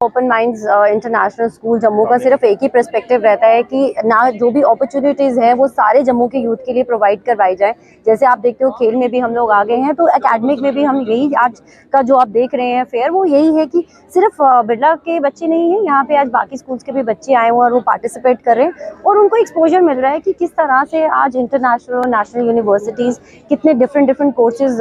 Open minds international school Jammu का सिर्फ एक ही पर्सपेक्टिव रहता है कि ना जो भी अपॉर्चुनिटीज़ हैं वो सारे जम्मू के यूथ के लिए प्रोवाइड करवाई जाए। जैसे आप देखते हो खेल में भी हम लोग आ गए हैं, तो एकेडमिक में भी हम यही आज का जो आप देख रहे हैं फेयर वो यही है कि सिर्फ बिरला के बच्चे नहीं हैं, यहाँ पे आज बाकी स्कूल्स के भी बच्चे आए हुए हैं और वो पार्टिसिपेट कर रहे हैं और उनको एक्सपोजर मिल रहा है कि किस तरह से आज इंटरनेशनल और नेशनल यूनिवर्सिटीज़ कितने डिफरेंट कोर्सेज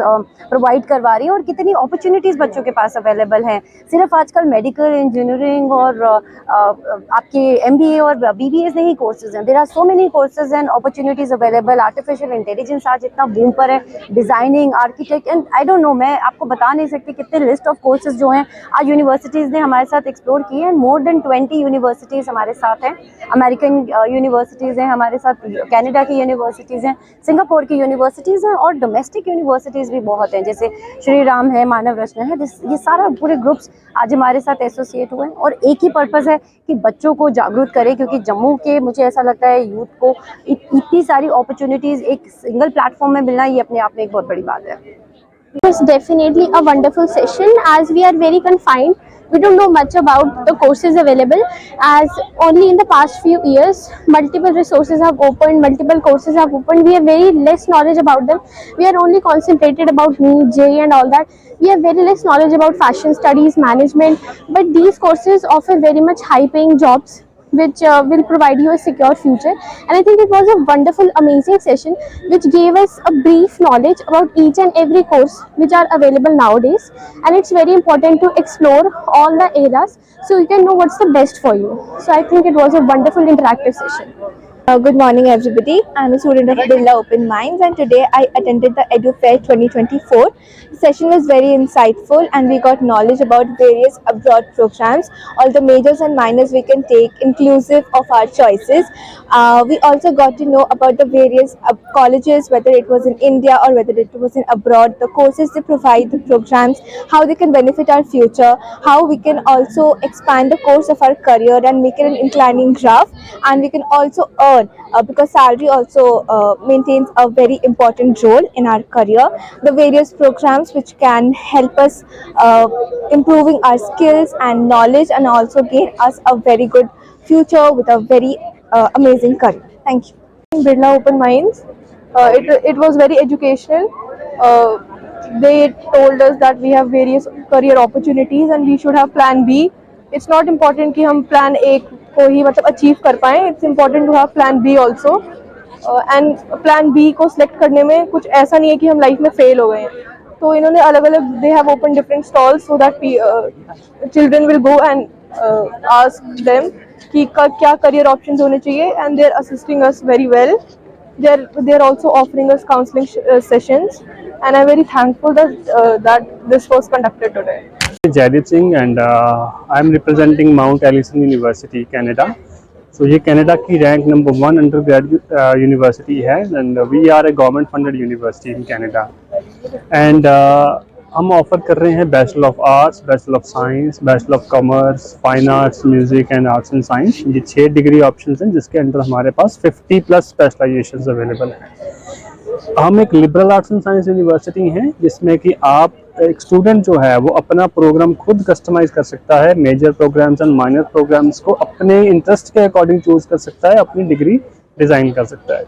प्रोवाइड करवा रही हैं और कितनी अपॉर्चुनिटीज़ बच्चों के पास अवेलेबल हैं। सिर्फ आजकल मेडिकल इंजीनियरिंग और आपके MBA और BBA नहीं कोर्सेज हैं, there are so many courses and opportunities available. Artificial intelligence आज इतना बूम पर है, designing, architect and I don't know, मैं आपको बता नहीं सकती कितने लिस्ट ऑफ कोर्सेज जो हैं आज यूनिवर्सिटीज़ ने हमारे साथ एक्सप्लोर किए हैं। मोर देन 20 यूनिवर्सिटीज़ हमारे साथ हैं, अमेरिकन यूनिवर्सिटीज़ हैं हमारे साथ, कनाडा की यूनिवर्सिटीज़ हैं, सिंगापुर की यूनिवर्सिटीज़ हैं और डोमेस्टिक यूनिवर्सिटीज़ भी बहुत हैं, जैसे श्री राम है, मानव रचना है। ये सारा पूरे ग्रुप्स आज हमारे साथ एसोसिएट हुए हैं और एक ही पर्पज़ है कि बच्चों को जागरूक करें, क्योंकि जम्मू के मुझे ऐसा लगता है यूथ को इतनी सारी अपॉर्चुनिटीज़ एक सिंगल प्लेटफॉर्म में मिलना, ये अपने आप में एक बहुत बड़ी बात है। It was definitely a wonderful session. As we are very confined, we don't know much about the courses available, as only in the past few years multiple resources have opened, multiple courses have opened. We have very less knowledge about them. We are only concentrated about NEET, JEE and all that. We have very less knowledge about fashion studies, management, but these courses offer very much high paying jobs which will provide you a secure future. And I think it was a wonderful, amazing session which gave us a brief knowledge about each and every course which are available nowadays. And it's very important to explore all the areas so you can know what's the best for you. So I think it was a wonderful interactive session. Good morning everybody. I'm a student of Birla Open Minds and today I attended the EduFair 2024. The session was very insightful and we got knowledge about various abroad programs, all the majors and minors we can take inclusive of our choices. We also got to know about the various colleges, whether it was in India or whether it was in abroad, the courses they provide, the programs, how they can benefit our future, how we can also expand the course of our career and make it an inclining graph, and we can also earn because salary also maintains a very important role in our career. The various programs which can help us improving our skills and knowledge and also gain us a very good future with a very amazing career. Thank you. Birla Open Minds. It was very educational. They told us that we have various career opportunities and we should have plan B. It's not important कि हम plan A को ही मतलब achieve कर पाएं. It's important to have plan B also. And plan B को select करने में कुछ ऐसा नहीं है कि हम life में fail हो गए हैं. तो इन्होंने अलग-अलग they have opened different stalls so that children will go and ask them कि क्या career options होने चाहिए, and they're assisting us very well. They're also offering us counseling sessions, and I'm very thankful that this was conducted today. Jaideep Singh and I'm representing Mount Allison University, Canada. So ये Canada की rank number 1 under graduate university है and we are a government funded university in Canada and हम offer कर रहे हैं bachelor of arts, bachelor of science, bachelor of commerce, fine arts, music and arts and science. ये 6 degree options हैं जिसके अंदर हमारे पास 50+ स्पेशलाइजेशंस अवेलेबल हैं। हम एक liberal arts and science university हैं जिसमें कि आप एक स्टूडेंट जो है वो अपना प्रोग्राम खुद कस्टमाइज कर सकता है, major programmes and minor programmes को अपने इंटरेस्ट के अकॉर्डिंग चूज कर सकता है, अपनी डिग्री डिज़ाइन कर सकता है।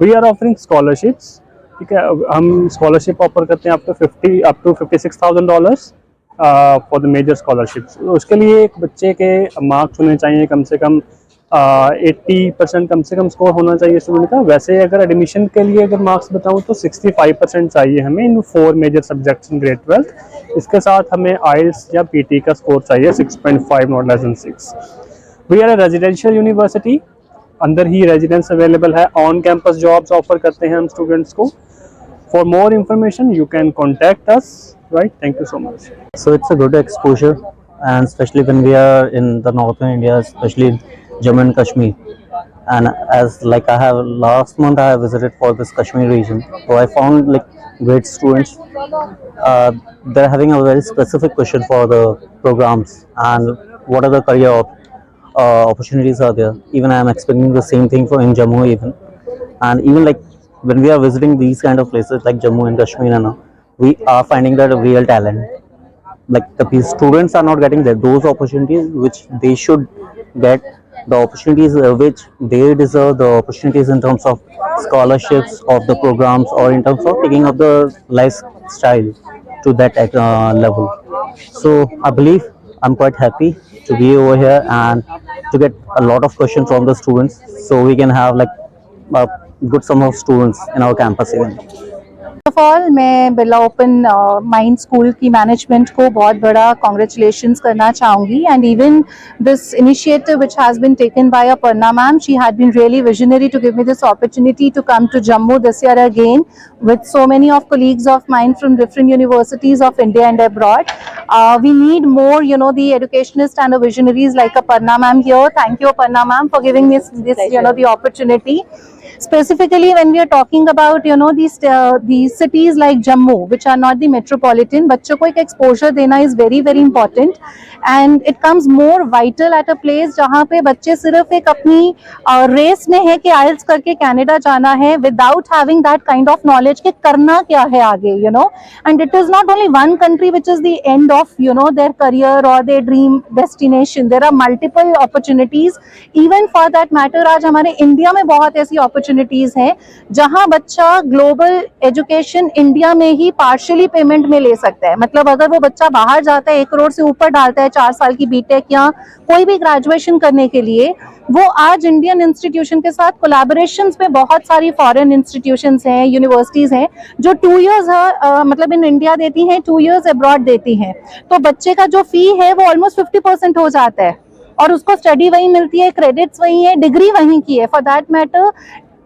वी आर ऑफरिंग स्कॉलरशिप्स, ठीक है, हम स्कॉलरशिप ऑफर करते हैं up to $56,000 for the major scholarships. उसके लिए एक बच्चे के मार्क्स होने चाहिए कम से कम 80% कम से कम स्कोर होना चाहिए स्टूडेंट का। वैसे अगर एडमिशन के लिए अगर मार्क्स बताऊं तो 65% चाहिए हमें इन 4 मेजर सब्जेक्ट्स इन ग्रेड 12। इसके साथ हमें आइल्स या पीटी का स्कोर चाहिए 6.5 not less than 6। We are a residential university, अंदर ही रेजिडेंस अवेलेबल है, ऑन कैंपस जॉब्स ऑफर करते हैं हम स्टूडेंट्स को। For more information you can contact us, right. Thank you so much. So it's a good exposure, and especially when we are in the northern India, especially Jammu and Kashmir. And as like last month I have visited for this Kashmir region, so I found like great students. They're having a very specific question for the programs and what are the career opportunities are there. Even I am expecting the same thing for in Jammu even. And even like when we are visiting these kind of places like Jammu and Kashmir and all, we are finding that a real talent. like the students are not getting those opportunities which they should get, the opportunities which they deserve, the opportunities in terms of scholarships of the programs, or in terms of taking up the lifestyle to that level. So I believe I'm quite happy to be over here and to get a lot of questions from the students, so we can have like a good sum of students in our campus even. Of all मैं Birla open mind school की management को बहुत बड़ा congratulations करना चाहूँगी, and even this initiative which has been taken by Aparna ma'am, she had been really visionary to give me this opportunity to come to Jammu this year again with so many of colleagues of mine from different universities of India and abroad. We need more, you know, the educationists and the visionaries like Aparna ma'am here. Thank you, Aparna ma'am, for giving me this, you know, the opportunity. Specifically, when we are talking about, you know, these cities like Jammu, which are not the metropolitan, बच्चों को एक exposure देना is very very important, and it comes more vital at a place जहाँ पे बच्चे सिर्फ एक अपनी रेस में है कि IELTS करके कनाडा जाना है, without having that kind of knowledge कि करना क्या है आगे, you know. And it is not only one country which is the end of, you know, their career or their dream destination. There are multiple opportunities. Even for that matter, आज हमारे India में बहुत ऐसी opportunities हैं जहाँ बच्चा global education India में ही partially payment में ले सकता है. मतलब अगर वो बच्चा बाहर जाता है 1 करोड़ से ऊपर डालता है 4 साल की बीटेक या कोई भी ग्रेजुएशन करने के लिए, वो आज इंडियन इंस्टीट्यूशन के साथ कोलैबोरेशंस में बहुत सारी फॉरेन इंस्टीट्यूशंस हैं, यूनिवर्सिटीज हैं जो 2 इयर्स मतलब इन इंडिया देती हैं, 2 इयर्स अब्रॉड देती हैं. तो बच्चे का जो फी है वो ऑलमोस्ट 50% हो जाता है और उसको स्टडी वहीं मिलती है, क्रेडिट्स वहीं है, डिग्री वहीं की है. फॉर दैट मैटर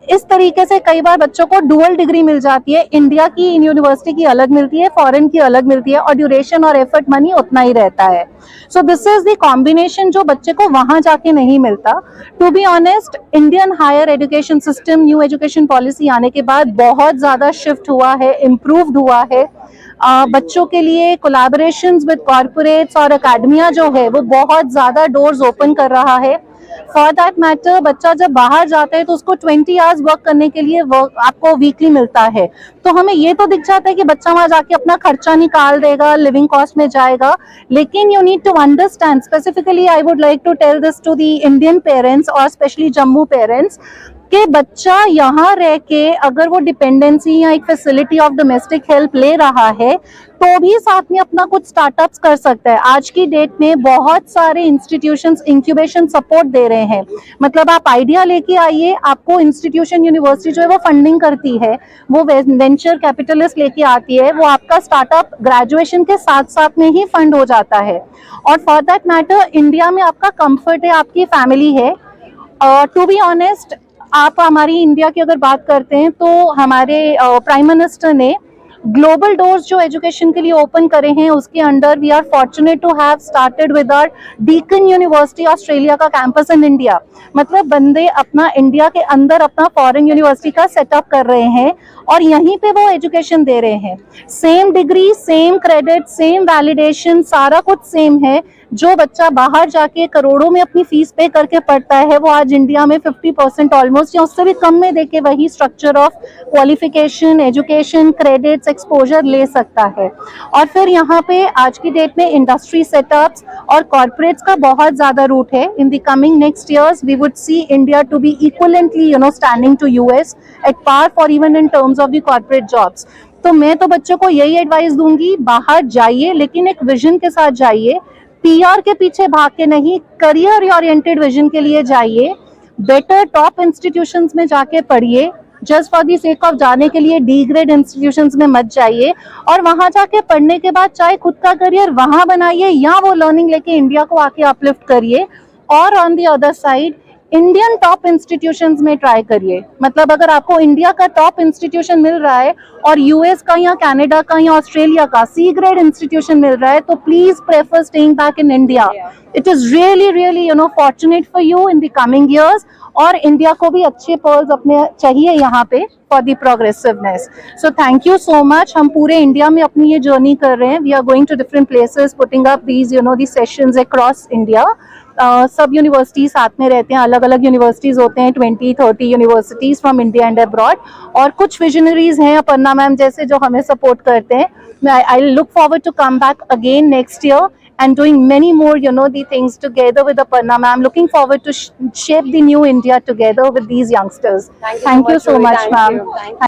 इस तरीके से कई बार बच्चों को डुअल डिग्री मिल जाती है. इंडिया की यूनिवर्सिटी की अलग मिलती है, फॉरेन की अलग मिलती है, और ड्यूरेशन और एफर्ट मनी उतना ही रहता है. So this is the combination जो बच्चे को वहां जाके नहीं मिलता. To be honest, Indian higher education system new education policy आने के बाद बहुत ज्यादा शिफ्ट हुआ है, इम्प्रूव्ड हुआ है. बच्चों के लिए कोलैबोरेशंस विद कॉर्पोरेट्स और अकेडमिया जो है वो बहुत ज्यादा डोर्स ओपन कर रहा है. फॉर दैट मैटर बच्चा जब बाहर जाता है तो उसको 20 आवर्स वर्क करने के लिए आपको वीकली मिलता है. तो हमें ये तो दिख जाता है कि बच्चा वहां जाके अपना खर्चा निकाल देगा, लिविंग कॉस्ट में जाएगा. लेकिन you need to understand, specifically I would like to tell this to the Indian parents और स्पेशली जम्मू पेरेंट्स, कि बच्चा यहाँ रह के अगर वो डिपेंडेंसी या एक फैसिलिटी ऑफ डोमेस्टिक हेल्प ले रहा है तो भी साथ में अपना कुछ स्टार्टअप्स कर सकता है. आज की डेट में बहुत सारे इंस्टीट्यूशंस इंक्यूबेशन सपोर्ट दे रहे हैं. मतलब आप आइडिया लेके आइए, आपको इंस्टीट्यूशन यूनिवर्सिटी जो है वो फंडिंग करती है, वो वेंचर कैपिटलिस्ट लेके आती है, वो आपका स्टार्टअप ग्रेजुएशन के साथ साथ में ही फंड हो जाता है. और फॉर दैट मैटर इंडिया में आपका कंफर्ट है, आपकी फैमिली है. टू बी ऑनेस्ट, आप हमारी इंडिया की अगर बात करते हैं तो हमारे प्राइम मिनिस्टर ने ग्लोबल डोर्स जो एजुकेशन के लिए ओपन करे हैं उसके under we are fortunate to have started with our Deakin university Australia का कैंपस इन इंडिया. मतलब बंदे अपना इंडिया के अंदर अपना फॉरेन यूनिवर्सिटी का सेटअप कर रहे हैं और यहीं पे वो एजुकेशन दे रहे हैं. Same degree, same credit, same validation, सारा कुछ सेम है. जो बच्चा बाहर जाके करोड़ों में अपनी फीस पे करके पढ़ता है वो आज इंडिया में 50% ऑलमोस्ट या उससे भी कम में देके वही structure of qualification, education, credits, exposure ले सकता है. और फिर यहाँ पे आज की डेट में इंडस्ट्री सेटअप्स और कॉर्पोरेट्स का बहुत ज्यादा रूट है. In the coming next years we would see India to be equivalently standing to US at par for even in terms of the corporate jobs. तो मैं तो बच्चों को यही एडवाइस दूंगी, बाहर जाइए लेकिन एक विजन के साथ जाइए. पीआर के पीछे भाग के नहीं, करियर ओरिएंटेड विजन के लिए जाइए. बेटर टॉप इंस्टीट्यूशंस में जाके पढ़िए. Just for the sake of जाने के लिए डी ग्रेड इंस्टीट्यूशंस में मत जाइए. और वहां जाके पढ़ने के बाद चाहे खुद का करियर वहां बनाइए या वो लर्निंग लेके इंडिया को आके अपलिफ्ट करिए. और on the other side Indian top institutions में ट्राई करिए. मतलब अगर आपको इंडिया का टॉप इंस्टीट्यूशन मिल रहा है और यूएस का या कनाडा का या ऑस्ट्रेलिया का सी ग्रेड इंस्टीट्यूशन मिल रहा है तो please prefer staying back in India. It is really fortunate for you in the coming years. और इंडिया को भी अच्छे पर्ल्स अपने चाहिए यहाँ पे for the progressiveness. So thank you so much. हम पूरे इंडिया में अपनी ये जर्नी कर रहे हैं. We are going to different places, putting up these the sessions across India. सब यूनिवर्सिटीज साथ में रहते हैं, अलग अलग यूनिवर्सिटीज होते हैं, 20-30 universities from India and abroad. और कुछ विजनरीज हैं अपर्णा मैम जैसे जो हमें सपोर्ट करते हैं. I look forward to come back again next year and doing many more the things together with Aparna ma'am. Looking forward to shape the new India together with these youngsters. Thank you so much, ma'am.